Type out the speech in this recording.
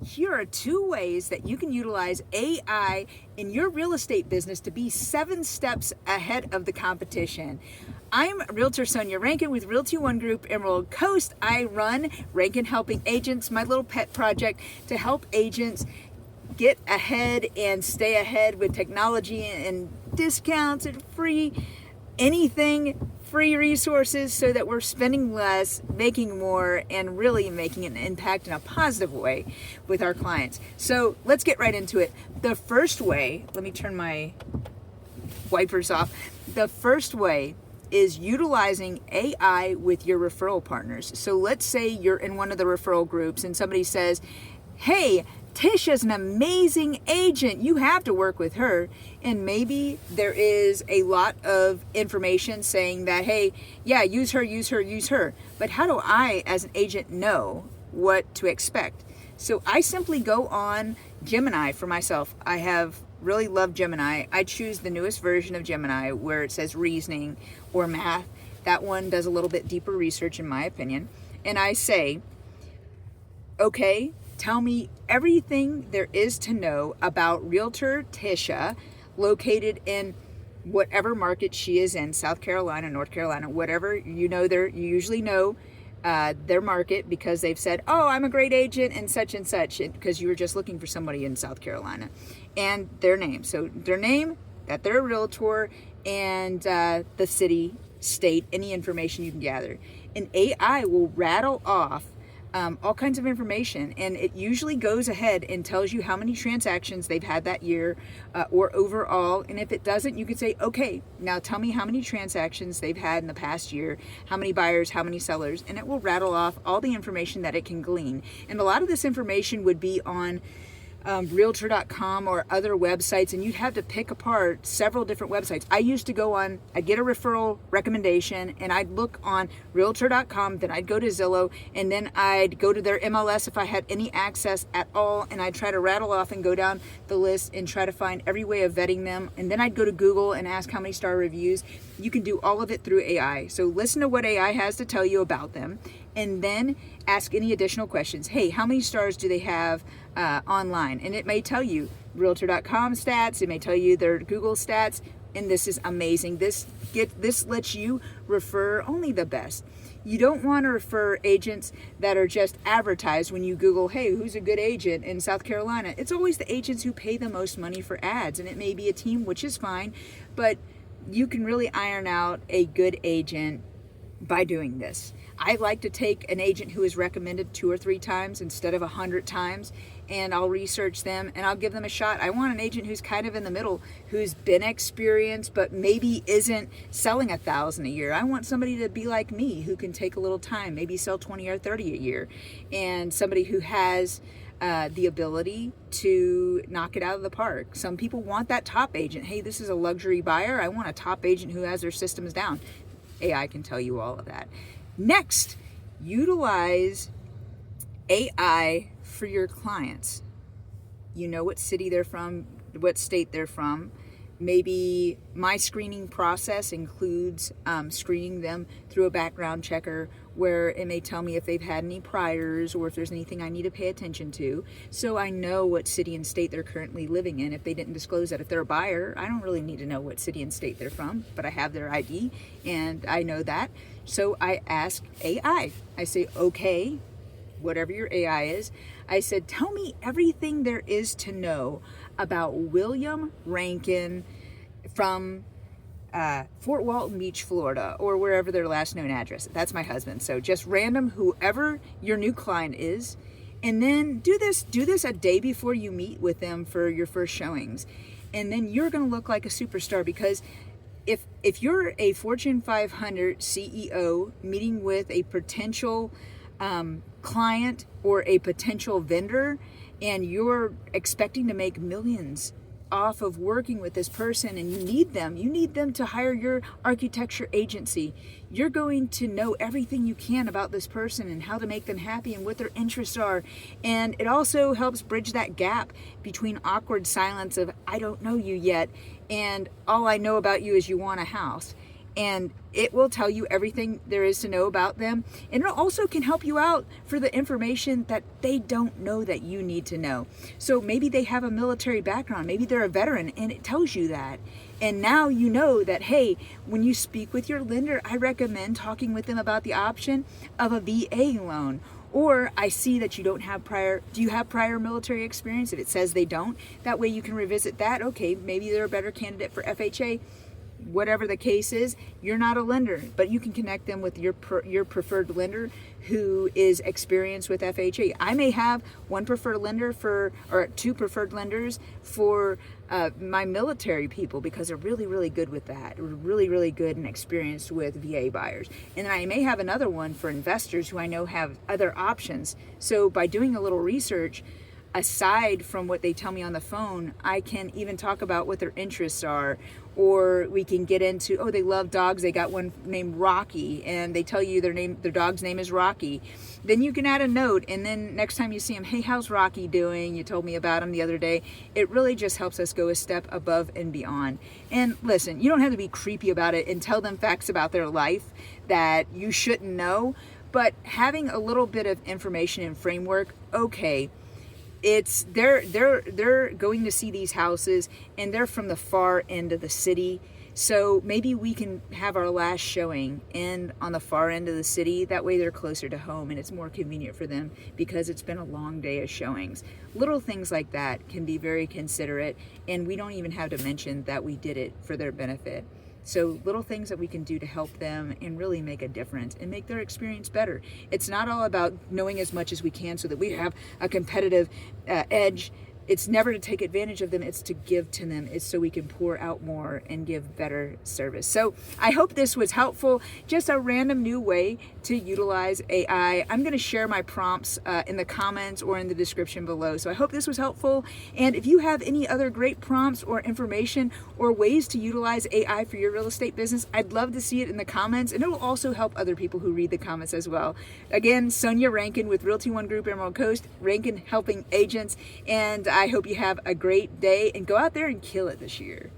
Here are 2 ways that you can utilize AI in your real estate business to be 7 steps ahead of the competition. I'm Realtor Sonia Rankin with Realty One Group Emerald Coast. I run Rankin Helping Agents, my little pet project to help agents get ahead and stay ahead with technology and discounts and free anything, free resources, so that we're spending less, making more, and really making an impact in a positive way with our clients. So let's get right into it. The first way, let me turn my wipers off. The first way is utilizing AI with your referral partners. So let's say you're in one of the referral groups and somebody says, hey, Tisha's an amazing agent. You have to work with her. And maybe there is a lot of information saying that, hey, yeah, use her, use her, use her. But how do I, as an agent, know what to expect? So I simply go on Gemini for myself. I have really loved Gemini. I choose the newest version of Gemini where it says reasoning or math. That one does a little bit deeper research, in my opinion. And I say, okay, tell me everything there is to know about Realtor Tisha, located in whatever market she is in, South Carolina, North Carolina, whatever. You usually know their market because they've said, oh, I'm a great agent and such, because you were just looking for somebody in South Carolina. And their name. So their name, that they're a realtor, and the city, state, any information you can gather. And AI will rattle off all kinds of information, and it usually goes ahead and tells you how many transactions they've had that year or overall. And if it doesn't, you could say, okay, now tell me how many transactions they've had in the past year, how many buyers, how many sellers, and it will rattle off all the information that it can glean. And a lot of this information would be on realtor.com or other websites, and you'd have to pick apart several different websites. I used to go on, I'd get a referral recommendation and I'd look on realtor.com, then I'd go to Zillow, and then I'd go to their MLS if I had any access at all, and I'd try to rattle off and go down the list and try to find every way of vetting them. And then I'd go to Google and ask how many star reviews. You can do all of it through AI. So listen to what AI has to tell you about them, and then ask any additional questions. Hey, how many stars do they have online? And it may tell you realtor.com stats, it may tell you their Google stats, and this is amazing. This lets you refer only the best. You don't want to refer agents that are just advertised when you Google, hey, who's a good agent in South Carolina? It's always the agents who pay the most money for ads, and it may be a team, which is fine, but you can really iron out a good agent by doing this. I like to take an agent who is recommended 2 or 3 times instead of 100 times, and I'll research them and I'll give them a shot. I want an agent who's kind of in the middle, who's been experienced but maybe isn't selling 1,000 a year. I want somebody to be like me, who can take a little time, maybe sell 20 or 30 a year, and somebody who has the ability to knock it out of the park. Some people want that top agent. Hey, this is a luxury buyer. I want a top agent who has their systems down. AI can tell you all of that. Next, utilize AI for your clients. You know what city they're from, what state they're from. Maybe my screening process includes screening them through a background checker, where it may tell me if they've had any priors or if there's anything I need to pay attention to, so I know what city and state they're currently living in. If they didn't disclose that, if they're a buyer, I don't really need to know what city and state they're from, but I have their ID and I know that. So I ask AI. I say, okay, whatever your AI is, I said, tell me everything there is to know about William Rankin from Fort Walton Beach, Florida, or wherever their last known address. That's my husband. So just random, whoever your new client is, and then do this a day before you meet with them for your first showings, and then you're going to look like a superstar. Because if you're a Fortune 500 CEO meeting with a potential client or a potential vendor, and you're expecting to make millions off of working with this person, and you need them to hire your architecture agency, you're going to know everything you can about this person and how to make them happy and what their interests are. And it also helps bridge that gap between awkward silence of, I don't know you yet, and all I know about you is you want a house. and it will tell you everything there is to know about them. And it also can help you out for the information that they don't know that you need to know. So maybe they have a military background, maybe they're a veteran, and it tells you that. And now you know that, hey, when you speak with your lender, I recommend talking with them about the option of a VA loan. Or I see that you don't have do you have prior military experience? If it says they don't, that way you can revisit that. Okay, maybe they're a better candidate for FHA. Whatever the case is, you're not a lender, but you can connect them with your preferred lender who is experienced with FHA. I may have one preferred lender or two preferred lenders for my military people because they're really, really good with that. Really, really good and experienced with VA buyers. And then I may have another one for investors who I know have other options. So by doing a little research, aside from what they tell me on the phone, I can even talk about what their interests are, or we can get into, oh, they love dogs. They got one named Rocky, and they tell you their dog's name is Rocky. Then you can add a note, and then next time you see him, hey, how's Rocky doing? You told me about him the other day. It really just helps us go a step above and beyond. And listen, you don't have to be creepy about it and tell them facts about their life that you shouldn't know, but having a little bit of information and framework, okay. They're going to see these houses, and they're from the far end of the city, so maybe we can have our last showing end on the far end of the city. That way they're closer to home and it's more convenient for them because it's been a long day of showings. Little things like that can be very considerate, and we don't even have to mention that we did it for their benefit. So little things that we can do to help them and really make a difference and make their experience better. It's not all about knowing as much as we can so that we have a competitive edge. It's never to take advantage of them, it's to give to them. It's so we can pour out more and give better service. So I hope this was helpful. Just a random new way to utilize AI. I'm gonna share my prompts in the comments or in the description below. So I hope this was helpful. And if you have any other great prompts or information or ways to utilize AI for your real estate business, I'd love to see it in the comments, and it will also help other people who read the comments as well. Again, Sonia Rankin with Realty One Group Emerald Coast, Rankin helping agents, and I hope you have a great day and go out there and kill it this year.